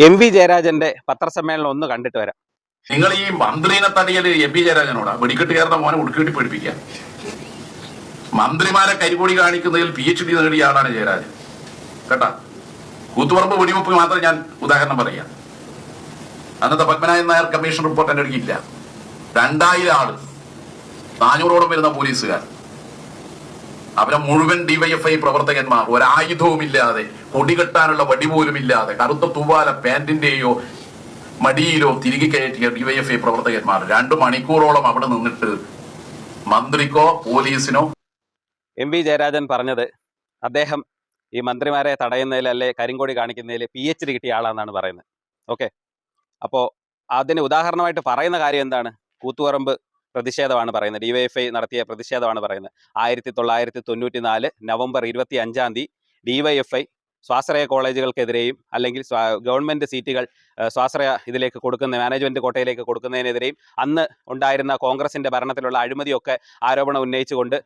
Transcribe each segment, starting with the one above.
MV. ജയരാജന്റെ പത്രസമ്മേളനം ഒന്ന് കണ്ടിട്ട് വരാം. നിങ്ങൾ ഈ മന്ത്രിനെ തടിയല് എം.വി. ജയരാജനോടാ വെടിക്കെട്ടുകാരുടെ മോനെ ഉടുക്കിട്ട് പഠിപ്പിക്കാം. മന്ത്രിമാരെ കരികൊടി കാണിക്കുന്നതിൽ PhD നേടിയ ആളാണ് ജയരാജൻ കേട്ടാ. കൂത്തുപറമ്പ് വെടിവെപ്പ് മാത്രം ഞാൻ ഉദാഹരണം പറയാം. അന്നത്തെ പത്മനാഭൻ നായർ കമ്മീഷൻ റിപ്പോർട്ട് എന്റെ അടുക്കില്ല. 2000 ആള് 400ഓളം വരുന്ന പോലീസുകാർ, അവരെ മുഴുവൻ DYFI പ്രവർത്തകന്മാർ, ഒരായുധവുമില്ലാതെ, കൊടികെട്ടാനുള്ള വടി പോലും ഇല്ലാതെ, കറുത്ത തൂവാല പാന്റിന്റെയോ മടിയിലോ തിരികെ കയറ്റിയ DYFI പ്രവർത്തകന്മാർ 2 മണിക്കൂറോളം അവിടെ നിന്നിട്ട് മന്ത്രിക്കോ പോലീസിനോ. എം.വി. ജയരാജൻ പറഞ്ഞത് അദ്ദേഹം ഈ മന്ത്രിമാരെ തടയുന്നതിൽ അല്ലെ കരിങ്കൊടി കാണിക്കുന്നതിൽ PhD കിട്ടിയ ആളാണെന്നാണ് പറയുന്നത്. ഓക്കെ, അപ്പോൾ അതിന് ഉദാഹരണമായിട്ട് പറയുന്ന കാര്യം എന്താണ്? കൂത്തുപറമ്പ് പ്രതിഷേധമാണ് പറയുന്നത്. DYFI നടത്തിയ പ്രതിഷേധമാണ് പറയുന്നത്. 1994 നവംബർ 25 DYFI സ്വാശ്രയ കോളേജുകൾക്കെതിരെയും അല്ലെങ്കിൽ ഗവൺമെന്റ് സീറ്റുകൾ സ്വാശ്രയ ഇതിലേക്ക് കൊടുക്കുന്ന മാനേജ്മെന്റ് കോട്ടയിലേക്ക് കൊടുക്കുന്നതിനെതിരെയും അന്ന് ഉണ്ടായിരുന്ന കോൺഗ്രസിന്റെ ഭരണത്തിലുള്ള അഴിമതിയൊക്കെ ആരോപണം ഉന്നയിച്ചുകൊണ്ട്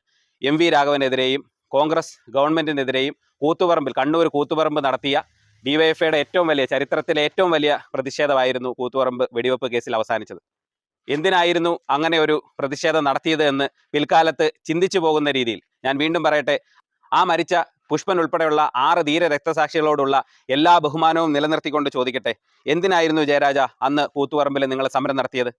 MV രാഘവനെതിരെയും കോൺഗ്രസ് ഗവൺമെന്റിനെതിരെയും കൂത്തുപറമ്പിൽ, കണ്ണൂർ കൂത്തുപറമ്പ് നടത്തിയ DYFIയുടെ ഏറ്റവും വലിയ, ചരിത്രത്തിലെ ഏറ്റവും വലിയ പ്രതിഷേധമായിരുന്നു കൂത്തുപറമ്പ് വെടിവെപ്പ് കേസിൽ അവസാനിച്ചത്. എന്തിനായിരുന്നു അങ്ങനെ ഒരു പ്രതിഷേധം നടത്തിയത് എന്ന് പിൽക്കാലത്ത് ചിന്തിച്ചു പോകുന്ന രീതിയിൽ ഞാൻ വീണ്ടും പറയട്ടെ, ആ മരിച്ച പുഷ്പൻ ഉൾപ്പെടെയുള്ള 6 ധീര രക്തസാക്ഷികളോടുള്ള എല്ലാ ബഹുമാനവും നിലനിർത്തിക്കൊണ്ട് ചോദിക്കട്ടെ, എന്തിനായിരുന്നു ജയരാജ അന്ന് കൂത്തുപറമ്പിൽ നിങ്ങൾ സമരം നടത്തിയത്?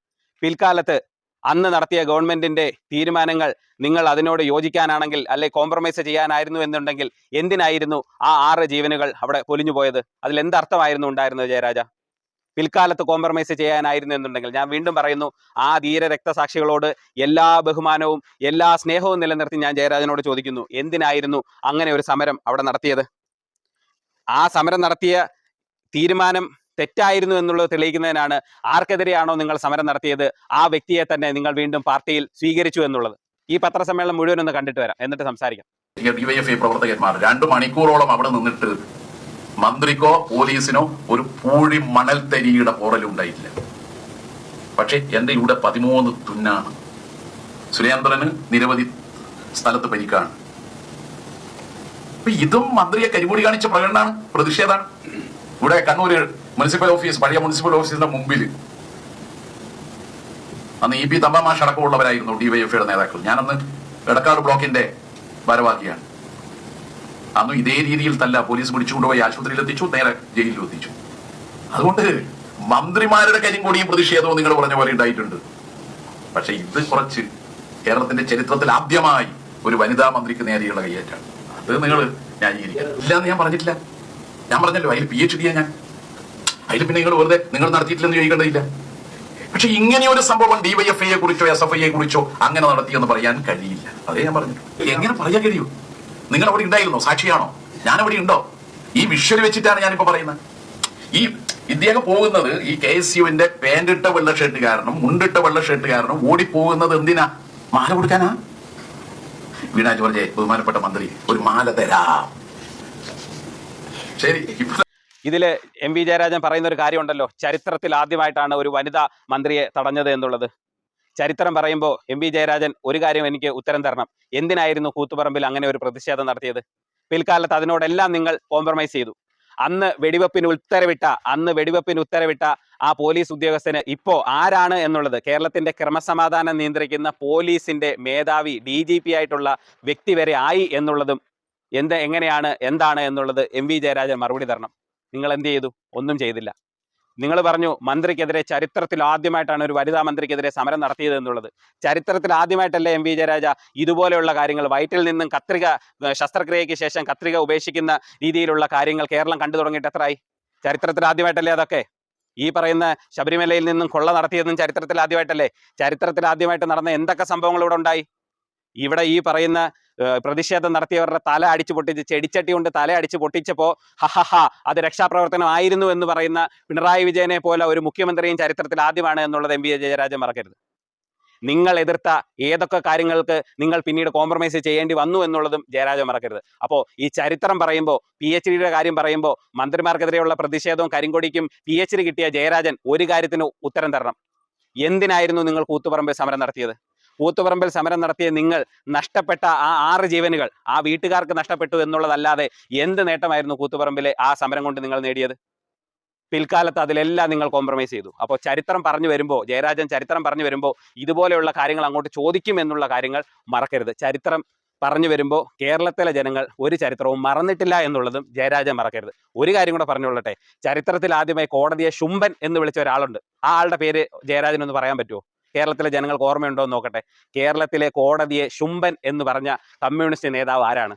പിൽക്കാലത്ത് അന്ന് നടത്തിയ ഗവൺമെന്റിന്റെ തീരുമാനങ്ങൾ നിങ്ങൾ അതിനോട് യോജിക്കാനാണെങ്കിൽ, അല്ലെ കോംപ്രമൈസ് ചെയ്യാനായിരുന്നു എന്നുണ്ടെങ്കിൽ എന്തിനായിരുന്നു ആ 6 ജീവനുകൾ അവിടെ പൊലിഞ്ഞു പോയത്? അതിൽ എന്തർത്ഥമായിരുന്നു ഉണ്ടായിരുന്നത് ജയരാജ? പിൽക്കാലത്ത് കോംപ്രമൈസ് ചെയ്യാനായിരുന്നു എന്നുണ്ടെങ്കിൽ, ഞാൻ വീണ്ടും പറയുന്നു, ആ ധീര രക്തസാക്ഷികളോട് എല്ലാ ബഹുമാനവും എല്ലാ സ്നേഹവും നിലനിർത്തി ഞാൻ ജയരാജനോട് ചോദിക്കുന്നു, എന്തിനായിരുന്നു അങ്ങനെ ഒരു സമരം അവിടെ നടത്തിയത്? ആ സമരം നടത്തിയ തീരുമാനം തെറ്റായിരുന്നു എന്നുള്ളത് തെളിയിക്കുന്നതിനാണ് ആർക്കെതിരെയാണോ നിങ്ങൾ സമരം നടത്തിയത് ആ വ്യക്തിയെ തന്നെ നിങ്ങൾ വീണ്ടും പാർട്ടിയിൽ സ്വീകരിച്ചു എന്നുള്ളത്. ഈ പത്രസമ്മേളനം മുഴുവൻ ഒന്ന് കണ്ടിട്ട് വരാം, എന്നിട്ട് സംസാരിക്കാം. DYFI പ്രവർത്തകന്മാർ 2 മണിക്കൂറോളം അവിടെ നിന്നിട്ട് മന്ത്രിക്കോ പോലീസിനോ ഒരു പൂഴി മണൽത്തരിയുടെ പോറലുണ്ടായില്ല. പക്ഷെ എന്റെ ഇവിടെ 13 തുന്നാണ്. സുരേന്ദ്രന് നിരവധി സ്ഥലത്ത് പരിക്കാണ്. ഇതും മന്ത്രിയെ കരിമൂടി കാണിച്ച പ്രകടനമാണ്, പ്രതിഷേധമാണ്. ഇവിടെ കണ്ണൂര് മുനിസിപ്പൽ ഓഫീസ്, പഴയ മുനിസിപ്പൽ ഓഫീസിന്റെ മുമ്പിൽ അന്ന് EP തമ്പാമാഷ് അടക്കമുള്ളവരായിരുന്നു DYFIയുടെ നേതാക്കൾ. ഞാനന്ന് എടക്കാട് ബ്ലോക്കിന്റെ ഭാരവാഹിയാണ്. അന്ന് ഇതേ രീതിയിൽ തല്ല പോലീസ് പിടിച്ചുകൊണ്ടുപോയി ആശുപത്രിയിൽ എത്തിച്ചു, നേരെ ജയിലിൽ എത്തിച്ചു. അതുകൊണ്ട് മന്ത്രിമാരുടെ കരിങ്കൊടിയും പ്രതിഷേധവും നിങ്ങൾ പറഞ്ഞ പോലെ ഉണ്ടായിട്ടുണ്ട്. പക്ഷെ ഇത് കുറച്ച് കേരളത്തിന്റെ ചരിത്രത്തിൽ ആദ്യമായി ഒരു വനിതാ മന്ത്രിക്ക് നേരെയുള്ള കയ്യേറ്റാണ്. അത് നിങ്ങൾ ന്യായീകരിക്കുക ഇല്ലാന്ന് ഞാൻ പറഞ്ഞിട്ടില്ല. ഞാൻ പറഞ്ഞല്ലോ അതിൽ PhD ഞാൻ, അതിൽ പിന്നെ നിങ്ങൾ വെറുതെ നിങ്ങൾ നടത്തിയിട്ടില്ലെന്ന് ചോദിക്കേണ്ടതില്ല. പക്ഷെ ഇങ്ങനെയൊരു സംഭവം DYFIയെ കുറിച്ചോ SFIയെ കുറിച്ചോ അങ്ങനെ നടത്തിയെന്ന് പറയാൻ കഴിയില്ല. അതേ ഞാൻ പറഞ്ഞു. എങ്ങനെ പറയാൻ കഴിയൂ? നിങ്ങൾ അവിടെ ഉണ്ടായിരുന്നോ? സാക്ഷിയാണോ? ഞാനവിടെ ഉണ്ടോ? ഈ വിഷ്വൽ വെച്ചിട്ടാണ് ഞാനിപ്പോ പറയുന്നത്. ഈ ഇദ്ദേഹം പോകുന്നത് ഈ KSUവിന്റെ പാന്റിട്ട വെള്ള ഷർട്ടുകാരനും മുണ്ടിട്ട വെള്ള ഷർട്ടുകാരനും ഓടിപ്പോകുന്നത് എന്തിനാ? മാല കൊടുക്കാനാ? വീണ ജോർജ്, ബഹുമാനപ്പെട്ട മന്ത്രി, ഒരു മാല തരാം. ശരി. ഇതില് MV ജയരാജൻ പറയുന്ന ഒരു കാര്യമുണ്ടല്ലോ, ചരിത്രത്തിൽ ആദ്യമായിട്ടാണ് ഒരു വനിതാ മന്ത്രിയെ തടഞ്ഞത് എന്നുള്ളത്. ചരിത്രം പറയുമ്പോൾ MV ജയരാജൻ ഒരു കാര്യം എനിക്ക് ഉത്തരം തരണം, എന്തിനായിരുന്നു കൂത്തുപറമ്പിൽ അങ്ങനെ ഒരു പ്രതിഷേധം നടത്തിയത്? പിൽക്കാലത്ത് അതിനോടെല്ലാം നിങ്ങൾ കോംപ്രമൈസ് ചെയ്തു. അന്ന് വെടിവെപ്പിന് ഉത്തരവിട്ട ആ പോലീസ് ഉദ്യോഗസ്ഥന് ഇപ്പോ ആരാണ് എന്നുള്ളത്, കേരളത്തിന്റെ ക്രമസമാധാനം നിയന്ത്രിക്കുന്ന പോലീസിന്റെ മേധാവി DGP ആയിട്ടുള്ള വ്യക്തി വരെ ആയി എന്നുള്ളതും എങ്ങനെയാണ്, എന്താണ് എന്നുള്ളത് MV ജയരാജൻ മറുപടി തരണം. നിങ്ങൾ എന്ത് ചെയ്തു? ഒന്നും ചെയ്തില്ല. നിങ്ങൾ പറഞ്ഞു മന്ത്രിക്കെതിരെ ചരിത്രത്തിൽ ആദ്യമായിട്ടാണ് ഒരു വനിതാ മന്ത്രിക്കെതിരെ സമരം നടത്തിയത് എന്നുള്ളത്. ചരിത്രത്തിൽ ആദ്യമായിട്ടല്ലേ MV ജയരാജ ഇതുപോലെയുള്ള കാര്യങ്ങൾ, വയറ്റിൽ നിന്നും കത്രിക, ശസ്ത്രക്രിയയ്ക്ക് ശേഷം കത്രിക ഉപേക്ഷിക്കുന്ന രീതിയിലുള്ള കാര്യങ്ങൾ കേരളം കണ്ടു തുടങ്ങിയിട്ട് എത്രയായി? ചരിത്രത്തിൽ ആദ്യമായിട്ടല്ലേ അതൊക്കെ? ഈ പറയുന്ന ശബരിമലയിൽ നിന്നും കൊള്ള നടത്തിയതും ചരിത്രത്തിൽ ആദ്യമായിട്ടല്ലേ? ചരിത്രത്തിൽ ആദ്യമായിട്ട് നടന്ന എന്തൊക്കെ സംഭവങ്ങൾ ഇവിടെ ഉണ്ടായി? ഇവിടെ ഈ പറയുന്ന പ്രതിഷേധം നടത്തിയവരുടെ തല അടിച്ചു പൊട്ടിച്ച്, ചെടിച്ചട്ടി കൊണ്ട് തല അടിച്ചു പൊട്ടിച്ചപ്പോൾ അത് രക്ഷാപ്രവർത്തനം ആയിരുന്നു എന്ന് പറയുന്ന പിണറായി വിജയനെ പോലെ ഒരു മുഖ്യമന്ത്രിയും ചരിത്രത്തിൽ ആദ്യമാണ് എന്നുള്ളത് MV ജയരാജൻ മറക്കരുത്. നിങ്ങൾ എതിർത്ത ഏതൊക്കെ കാര്യങ്ങൾക്ക് നിങ്ങൾ പിന്നീട് കോംപ്രമൈസ് ചെയ്യേണ്ടി വന്നു എന്നുള്ളതും ജയരാജൻ മറക്കരുത്. അപ്പോൾ ഈ ചരിത്രം പറയുമ്പോൾ, PhDയുടെ കാര്യം പറയുമ്പോൾ, മന്ത്രിമാർക്കെതിരെയുള്ള പ്രതിഷേധവും കരിങ്കൊടിക്കും PhD കിട്ടിയ ജയരാജൻ ഒരു കാര്യത്തിന് ഉത്തരം തരണം. എന്തിനായിരുന്നു നിങ്ങൾ കൂത്തുപറമ്പിൽ സമരം നടത്തിയത്? കൂത്തുപറമ്പിൽ സമരം നടത്തിയ നിങ്ങൾ നഷ്ടപ്പെട്ട ആ 6 ജീവനുകൾ ആ വീട്ടുകാർക്ക് നഷ്ടപ്പെട്ടു എന്നുള്ളതല്ലാതെ എന്ത് നേട്ടമായിരുന്നു കൂത്തുപറമ്പിലെ ആ സമരം കൊണ്ട് നിങ്ങൾ നേടിയത്? പിൽക്കാലത്ത് അതിലെല്ലാം നിങ്ങൾ കോംപ്രമൈസ് ചെയ്തു. അപ്പോൾ ചരിത്രം പറഞ്ഞു വരുമ്പോൾ, ജയരാജൻ ചരിത്രം പറഞ്ഞു വരുമ്പോൾ ഇതുപോലെയുള്ള കാര്യങ്ങൾ അങ്ങോട്ട് ചോദിക്കും എന്നുള്ള കാര്യങ്ങൾ മറക്കരുത്. ചരിത്രം പറഞ്ഞു വരുമ്പോൾ കേരളത്തിലെ ജനങ്ങൾ ഒരു ചരിത്രവും മറന്നിട്ടില്ല എന്നുള്ളതും ജയരാജൻ മറക്കരുത്. ഒരു കാര്യം കൂടെ പറഞ്ഞുകൊള്ളട്ടെ, ചരിത്രത്തിൽ ആദ്യമായി കോടതിയെ ശുംഭൻ എന്ന് വിളിച്ച ഒരാളുണ്ട്. ആ ആളുടെ പേര് ജയരാജനൊന്ന് പറയാൻ പറ്റുമോ? കേരളത്തിലെ ജനങ്ങൾക്ക് ഓർമ്മയുണ്ടോ എന്ന് നോക്കട്ടെ. കേരളത്തിലെ കോടതിയെ ശുംഭൻ എന്ന് പറഞ്ഞ കമ്മ്യൂണിസ്റ്റ് നേതാവ് ആരാണ്?